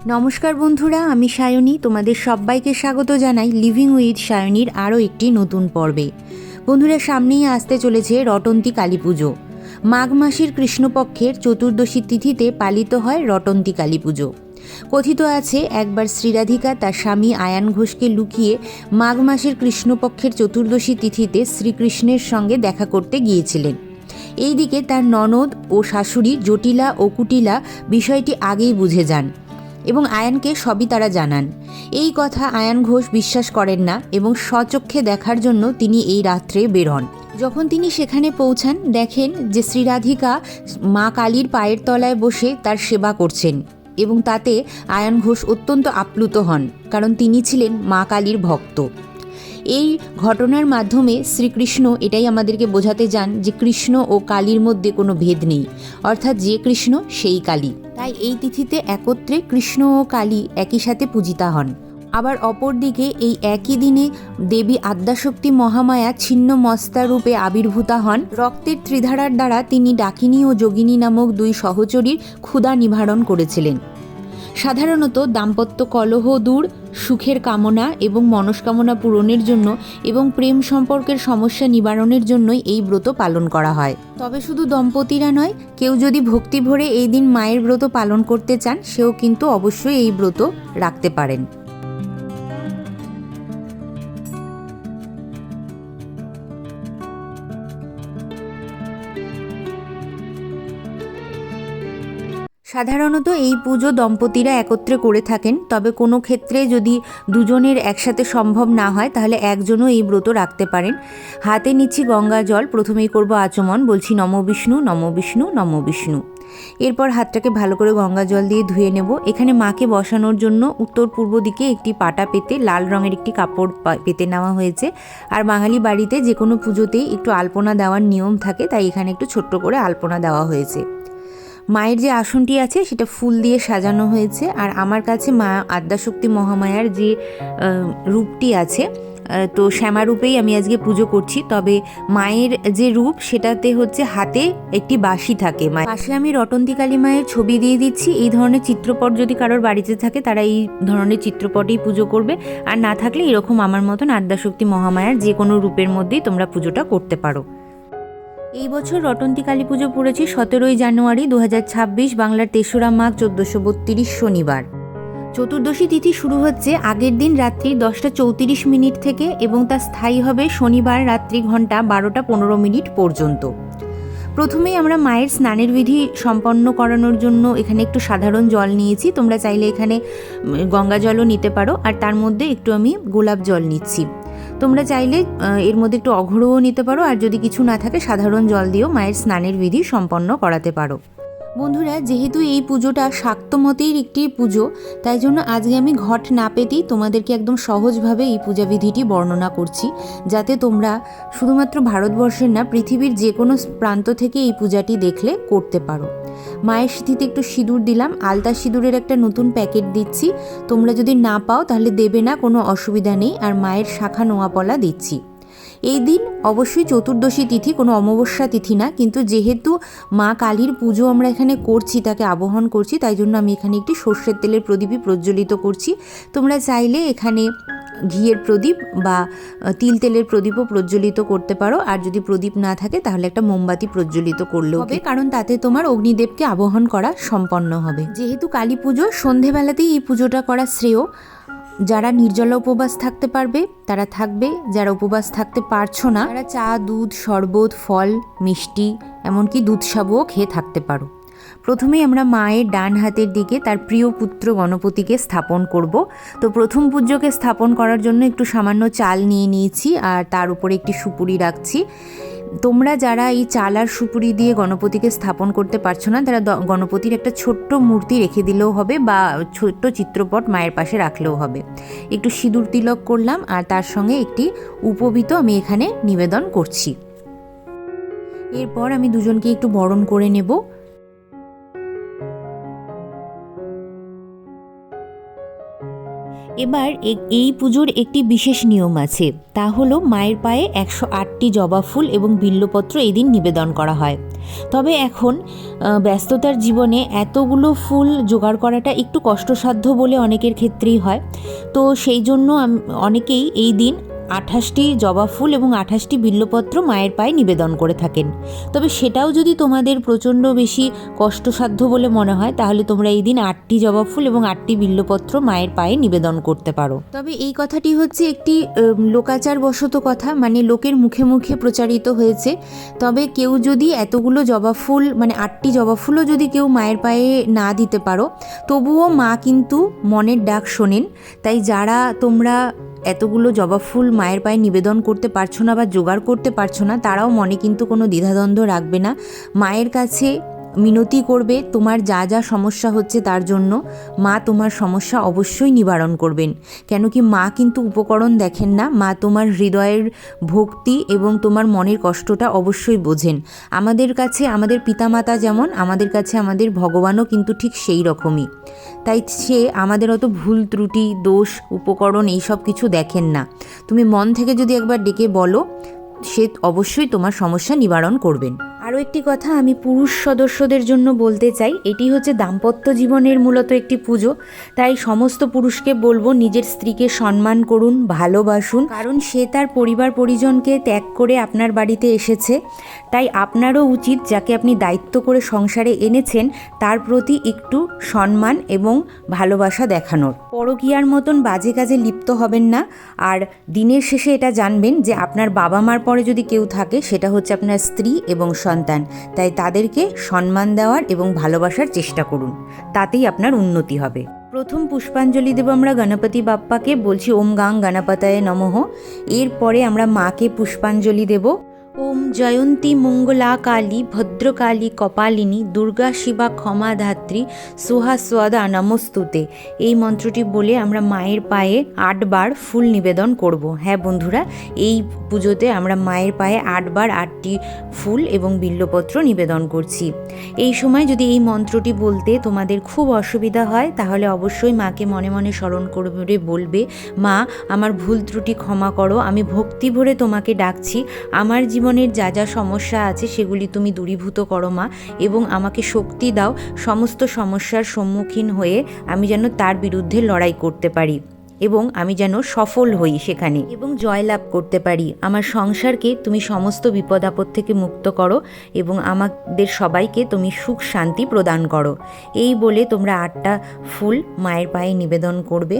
নমস্কার বন্ধুরা, আমি সায়নী। তোমাদের সবাইকে স্বাগত জানাই লিভিং উইথ সায়নীর আরও একটি নতুন পর্বে। বন্ধুরা, সামনেই আসতে চলেছে রটন্তী কালী পুজো। মাঘ মাসের কৃষ্ণপক্ষের চতুর্দশী তিথিতে পালিত হয় রটন্তী কালী পুজো। কথিত আছে, একবার শ্রীরাধিকা তার স্বামী আয়ান ঘোষকে লুকিয়ে মাঘ মাসের কৃষ্ণপক্ষের চতুর্দশী তিথিতে শ্রীকৃষ্ণের সঙ্গে দেখা করতে গিয়েছিলেন। এইদিকে তার ননদ ও শাশুড়ি জটিলা ও কুটিলা বিষয়টি আগেই বুঝে যান এবং আয়ানকে সবই তারা জানান। এই কথা আয়ান ঘোষ বিশ্বাস করেন না এবং স্বচক্ষে দেখার জন্য তিনি এই রাত্রে বেরোন। যখন তিনি সেখানে পৌঁছান, দেখেন যে শ্রীরাধিকা মা কালীর পায়ের তলায় বসে তার সেবা করছেন এবং তাতে আয়ান ঘোষ অত্যন্ত আপ্লুত হন, কারণ তিনি ছিলেন মা কালীর ভক্ত। এই ঘটনার মাধ্যমে শ্রীকৃষ্ণ এটাই আমাদেরকে বোঝাতে চান যে কৃষ্ণ ও কালীর মধ্যে কোনো ভেদ নেই, অর্থাৎ যে কৃষ্ণ সেই কালী। তাই এই তিথিতে একত্রে কৃষ্ণ ও কালী একই সাথে পূজিতা হন। আবার অপরদিকে এই একই দিনে দেবী আদ্যাশক্তি মহামায়া ছিন্ন মস্তা রূপে আবির্ভূতা হন। রক্তের ত্রিধারার দ্বারা তিনি ডাকিনী ও যোগিনী নামক দুই সহচরীর ক্ষুধা নিবারণ করেছিলেন। সাধারণত দাম্পত্য কলহ দূর, সুখের কামনা এবং মনস্কামনা পূরণের জন্য এবং প্রেম সম্পর্কের সমস্যা নিবারণের জন্যই এই ব্রত পালন করা হয়। তবে শুধু দম্পতিরা নয়, কেউ যদি ভক্তি ভরে এই দিন মায়ের ব্রত পালন করতে চান, সেও কিন্তু অবশ্যই এই ব্রত রাখতে পারেন। সাধারণত এই পুজো দম্পতিরা একত্রে করে থাকেন, তবে কোনো ক্ষেত্রে যদি দুজনের একসাথে সম্ভব না হয় তাহলে একজনও এই ব্রত রাখতে পারেন। হাতে নিচ্ছি গঙ্গা জল, প্রথমেই করব আচমন, বলছি নম বিষ্ণু নম বিষ্ণু নম বিষ্ণু। এরপর হাতটাকে ভালো করে গঙ্গা জল দিয়ে ধুয়ে নেব। এখানে মাকে বসানোর জন্য উত্তর পূর্ব দিকে একটি পাটা পেতে লাল রঙের একটি কাপড় পেতে নেওয়া হয়েছে। আর বাঙালি বাড়িতে যে কোনো পুজোতেই একটু আলপনা দেওয়ার নিয়ম থাকে, তাই এখানে একটু ছোট্ট করে আলপনা দেওয়া হয়েছে। মায়ের যে আসনটি আছে সেটা ফুল দিয়ে সাজানো হয়েছে। আর আমার কাছে মা আদ্যাশক্তি মহামায়ার যে রূপটি আছে, তো শ্যামা রূপেই আমি আজকে পুজো করছি। তবে মায়ের যে রূপ সেটাতে হচ্ছে হাতে একটি বাঁশি থাকে। পাশে আমি রটন্তী কালী মায়ের ছবি দিয়ে দিচ্ছি। এই ধরনের চিত্রপট যদি কারোর বাড়িতে থাকে তারা এই ধরনের চিত্রপটেই পুজো করবে, আর না থাকলে এরকম আমার মতন আদ্যাশক্তি মহামায়ার যে কোনো রূপের মধ্যেই তোমরা পুজোটা করতে পারো। এই বছর রটন্তী কালী পুজো পড়েছে 17ই জানুয়ারি 2026, বাংলার 3রা মাঘ 1432 শনিবার। চতুর্দশী তিথি শুরু হচ্ছে আগের দিন রাত্রি 10:34 থেকে এবং তা স্থায়ী হবে শনিবার রাত্রি ঘন্টা 12:15 পর্যন্ত। প্রথমেই আমরা মায়ের স্নানের বিধি সম্পন্ন করানোর জন্য এখানে একটু সাধারণ জল নিয়েছি। তোমরা চাইলে এখানে গঙ্গা জলও নিতে পারো, আর তার মধ্যে একটু আমি গোলাপ জল নিচ্ছি। তোমরা চাইলে এর মধ্যে একটু অঘ্রও নিতে পারো, আর যদি কিছু না থাকে সাধারণ জল দিয়েও মায়ের স্নানের বিধি সম্পন্ন করাতে পারো। বন্ধুরা, যেহেতু এই পুজোটা শাক্তমতের একটি পুজো, তাই জন্য আজকে আমি ঘট না পেতেই তোমাদেরকে একদম সহজভাবে এই পূজাবিধিটি বর্ণনা করছি, যাতে তোমরা শুধুমাত্র ভারতবর্ষের না, পৃথিবীর যে কোনো প্রান্ত থেকে এই পূজাটি দেখলে করতে পারো। মায়ের সিঁথিতে একটু সিঁদুর দিলাম, আলতা সিঁদুরের একটা নতুন প্যাকেট দিচ্ছি। তোমরা যদি না পাও তাহলে দেবে না, কোনো অসুবিধা নেই। আর মায়ের শাখা নোয়াপলা দিচ্ছি। এই দিন অবশ্যই চতুর্দশী তিথি, কোনো অমাবস্যা তিথি না, কিন্তু যেহেতু মা কালীর পুজো আমরা এখানে করছি, তাকে আবাহন করছি, তাই জন্য আমি এখানে একটি সর্ষের তেলের প্রদীপই প্রজ্বলিত করছি। তোমরা চাইলে এখানে ঘিয়ের প্রদীপ বা তিল তেলের প্রদীপও প্রজ্বলিত করতে পারো, আর যদি প্রদীপ না থাকে তাহলে একটা মোমবাতি প্রজ্বলিত করলেও হবে, কারণ তাতে তোমার অগ্নিদেবকে আবাহন করা সম্পন্ন হবে। যেহেতু কালী পুজো, সন্ধেবেলাতেই এই পুজোটা করা শ্রেয়। যারা নির্জলা উপবাস থাকতে পারবে তারা থাকবে, যারা উপবাস থাকতে পারছো না তারা চা, দুধ, শরবত, ফল, মিষ্টি, এমনকি দুধ সাবুও খেয়ে থাকতে পারো। প্রথমেই আমরা মায়ের ডান হাতের দিকে তার প্রিয় পুত্র গণপতিকে স্থাপন করব। তো প্রথম পূজ্যকে স্থাপন করার জন্য একটু সামান্য চাল নিয়ে নিয়েছি, আর তার উপরে একটি সুপুরি রাখছি। তোমরা যারা এই চাল আর সুপুরি দিয়ে গণপতিকে স্থাপন করতে পারছো না, তারা গণপতির একটা ছোট্ট মূর্তি রেখে দিলেও হবে, বা ছোট্ট চিত্রপট মায়ের পাশে রাখলেও হবে। একটু সিঁদুর তিলক করলাম, আর তার সঙ্গে একটি উপবীত আমি এখানে নিবেদন করছি। এরপর আমি দুজনকে একটু বরণ করে নেব। এবার এই পুজোর একটি বিশেষ নিয়ম আছে, তা হলো মায়ের পায়ে 108টি জবা ফুল এবং বিল্বপত্র এই দিন নিবেদন করা হয়। তবে এখন ব্যস্ততার জীবনে এতগুলো ফুল জোগাড় করাটা একটু কষ্টসাধ্য বলে অনেকের ক্ষেত্রেই হয়। তো সেই জন্য অনেকেই এই দিন 28টি জবা ফুল এবং 28টি বিল্বপত্র মায়ের পায়ে নিবেদন করে থাকেন। তবে সেটাও যদি তোমাদের প্রচণ্ড বেশি কষ্টসাধ্য বলে মনে হয়, তাহলে তোমরা এই দিন 8টি জবা ফুল এবং 8টি বিল্বপত্র মায়ের পায়ে নিবেদন করতে পারো। তবে এই কথাটি হচ্ছে একটি লোকাচারবশত কথা, মানে লোকের মুখে মুখে প্রচারিত হয়েছে। তবে কেউ যদি এতগুলো জবা ফুল, মানে 8টি জবা ফুলও যদি কেউ মায়ের পায়ে না দিতে পারো, তবুও মা কিন্তু মনের ডাক শোনেন। তাই যারা তোমরা এতগুলো জবা ফুল মায়ের পায়ে নিবেদন করতে পারছো না বা জোগাড় করতে পারছো না, তারাও মনে কিন্তু কোনো দ্বিধাদ্বন্দ্ব রাখবে না। মায়ের কাছে মিনতি করবে তোমার যা যা সমস্যা হচ্ছে তার জন্য। মা তোমার সমস্যা অবশ্যই নিবারণ করবেন। কেন কি মা কিন্তু উপকরণ দেখেন না, মা তোমার হৃদয়ের ভক্তি এবং তোমার মনের কষ্টটা অবশ্যই বোঝেন। আমাদের কাছে আমাদের পিতামাতা যেমন, আমাদের কাছে আমাদের ভগবানও কিন্তু ঠিক সেই রকমই। তাই সে আমাদের অত ভুল ত্রুটি, দোষ, উপকরণ এইসব কিছু দেখেন না। তুমি মন থেকে যদি একবার ডেকে বলো, সে অবশ্যই তোমার সমস্যা নিবারণ করবেন। আরও একটি কথা আমি পুরুষ সদস্যদের জন্য বলতে চাই, এটি হচ্ছে দাম্পত্য জীবনের মূলত একটি পুজো। তাই সমস্ত পুরুষকে বলবো নিজের স্ত্রীকে সম্মান করুন, ভালোবাসুন, কারণ সে তার পরিবার পরিজনকে ত্যাগ করে আপনার বাড়িতে এসেছে। তাই আপনারও উচিত যাকে আপনি দায়িত্ব করে সংসারে এনেছেন তার প্রতি একটু সম্মান এবং ভালোবাসা দেখানোর। পরকীয়ার মতন বাজে কাজে লিপ্ত হবেন না। আর দিনের শেষে এটা জানবেন যে আপনার বাবা মার পরে যদি কেউ থাকে সেটা হচ্ছে আপনার স্ত্রী এবং সন্তান। তাই তাদেরকে সম্মান দেওয়ার এবং ভালোবাসার চেষ্টা করুন, তাতেই আপনার উন্নতি হবে। প্রথম পুষ্পাঞ্জলি দেব আমরা গণপতি বাপ্পাকে, বলছি ওম গাং গণপতায় নমঃ। এরপরে আমরা মাকে পুষ্পাঞ্জলি দেব। ওম জয়ন্তী মঙ্গলা কালী ভদ্রকালী কপালিনী দুর্গা শিবা ক্ষমা ধাত্রী সুহাস্বাদা নমস্তুতে, এই মন্ত্রটি বলে আমরা মায়ের পায়ে 8 বার ফুল নিবেদন করব। হ্যাঁ বন্ধুরা, এই পুজোতে আমরা মায়ের পায়ে 8 বার 8টি ফুল এবং বিল্বপত্র নিবেদন করছি। এই সময় যদি এই মন্ত্রটি বলতে তোমাদের খুব অসুবিধা হয়, তাহলে অবশ্যই মাকে মনে মনে স্মরণ করে বলবে, মা আমার ভুল ত্রুটি ক্ষমা করো, আমি ভক্তি ভরে তোমাকে ডাকছি, আমার জীবনের যা যা সমস্যা আছে সেগুলি তুমি দূরীভূত করো মা, এবং আমাকে শক্তি দাও সমস্ত সমস্যার সম্মুখীন হয়ে আমি যেন তার বিরুদ্ধে লড়াই করতে পারি এবং আমি যেন সফল হই সেখানে এবং জয়লাভ করতে পারি। আমার সংসারকে তুমি সমস্ত বিপদ আপদ থেকে মুক্ত করো এবং আমাদের সবাইকে তুমি সুখ শান্তি প্রদান করো। এই বলে তোমরা 8টা ফুল মায়ের পায়ে নিবেদন করবে।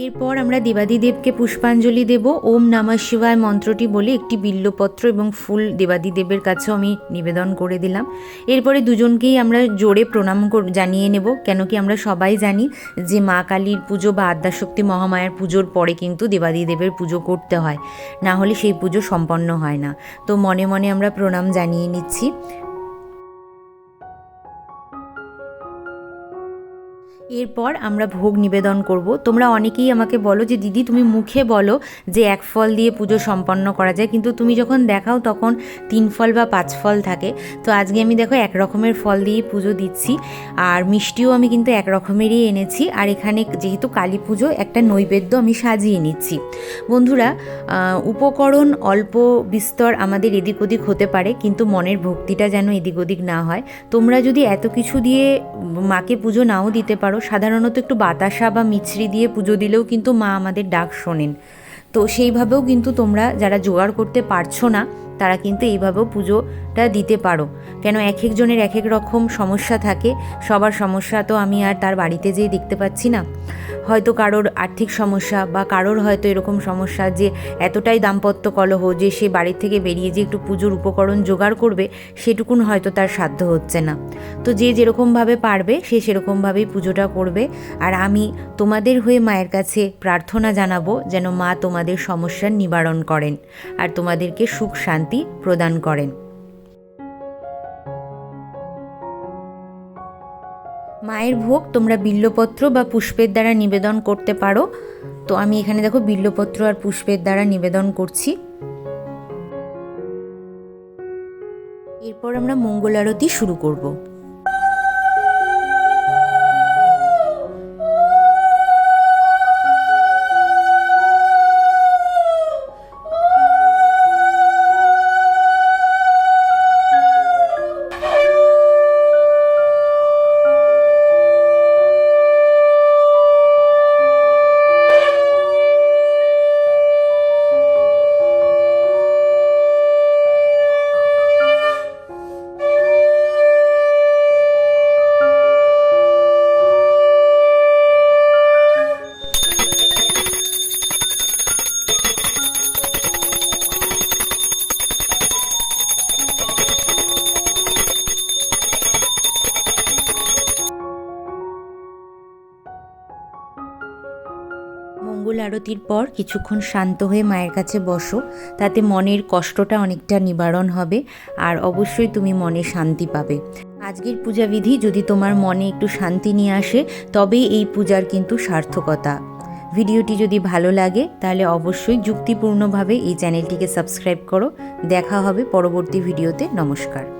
এরপর আমরা দেবাদিদেবকে পুষ্পাঞ্জলি দেব। ওম নমঃ শিবায় মন্ত্রটি বলে একটি বিল্বপত্র এবং ফুল দেবাদিদেবের কাছেও আমি নিবেদন করে দিলাম। এরপরে দুজনকেই আমরা জোরে প্রণাম জানিয়ে নেব, কেন কি আমরা সবাই জানি যে মা কালীর পুজো বা আদ্যাশক্তি মহামায়ার পুজোর পরে কিন্তু দেবাদিদেবের পুজো করতে হয়, না হলে সেই পুজো সম্পন্ন হয় না। তো মনে মনে আমরা প্রণাম জানিয়ে নিচ্ছি। এরপর আমরা ভোগ নিবেদন করব। তোমরা অনেকেই আমাকে বলো যে দিদি তুমি মুখে বলো যে 1 ফল দিয়ে পুজো সম্পন্ন করা যায়, কিন্তু তুমি যখন দেখাও তখন 3 ফল বা 5 ফল থাকে। তো আজকে আমি দেখো 1 রকমের ফল দিয়েই পুজো দিচ্ছি, আর মিষ্টিও আমি কিন্তু 1 রকমেরই এনেছি। আর এখানে যেহেতু কালী পুজো, একটা নৈবেদ্য আমি সাজিয়ে নিচ্ছি। বন্ধুরা, উপকরণ অল্প বিস্তর আমাদের এদিক ওদিক হতে পারে, কিন্তু মনের ভক্তিটা যেন এদিক ওদিক না হয়। তোমরা যদি এত কিছু দিয়ে মাকে পুজো নাও দিতে পারো, সাধারণত একটু বাতাসা বা মিছরি দিয়ে পুজো দিলেও কিন্তু মা আমাদের ডাক শোনেন। তো সেইভাবেও কিন্তু তোমরা যারা জোগাড় করতে পারছো না তারা কিন্তু এইভাবেও পুজোটা দিতে পারো। কেন এক একজনের এক এক রকম সমস্যা থাকে, সবার সমস্যা তো আমি আর তার বাড়িতে যেয়ে দেখতে পাচ্ছি না। হয়তো কারোর আর্থিক সমস্যা বা কারোর হয়তো এরকম সমস্যা যে এতটাই দাম্পত্য কলহ যে সে বাড়ির থেকে বেরিয়ে যে একটু পুজোর উপকরণ জোগাড় করবে সেটুকুন হয়তো তার সাধ্য হচ্ছে না। তো যে যেরকমভাবে পারবে সে সেরকমভাবেই পুজোটা করবে। আর আমি তোমাদের হয়ে মায়ের কাছে প্রার্থনা জানাবো যেন মা তোমাদের সমস্যার নিবারণ করেন আর তোমাদেরকে সুখ শান্তি প্রদান করেন। মায়ের ভোগ তোমরা বিল্বপত্র বা পুষ্পের দ্বারা নিবেদন করতে পারো। তো আমি এখানে দেখো বিল্বপত্র আর পুষ্পের দ্বারা নিবেদন করছি। এরপর আমরা মঙ্গল আরতি শুরু করব। আরতির পর কিছুক্ষণ শান্ত হয়ে মায়ের কাছে বসো, তাতে মনের কষ্টটা অনেকটা নিবারণ হবে আর অবশ্যই তুমি মনে শান্তি পাবে। আজকের পূজাবিধি যদি তোমার মনে একটু শান্তি নিয়ে আসে তবেই এই পূজার কিন্তু সার্থকতা। ভিডিওটি যদি ভালো লাগে তাহলে অবশ্যই যুক্তিপূর্ণভাবে এই চ্যানেলটিকে সাবস্ক্রাইব করো। দেখা হবে পরবর্তী ভিডিওতে। নমস্কার।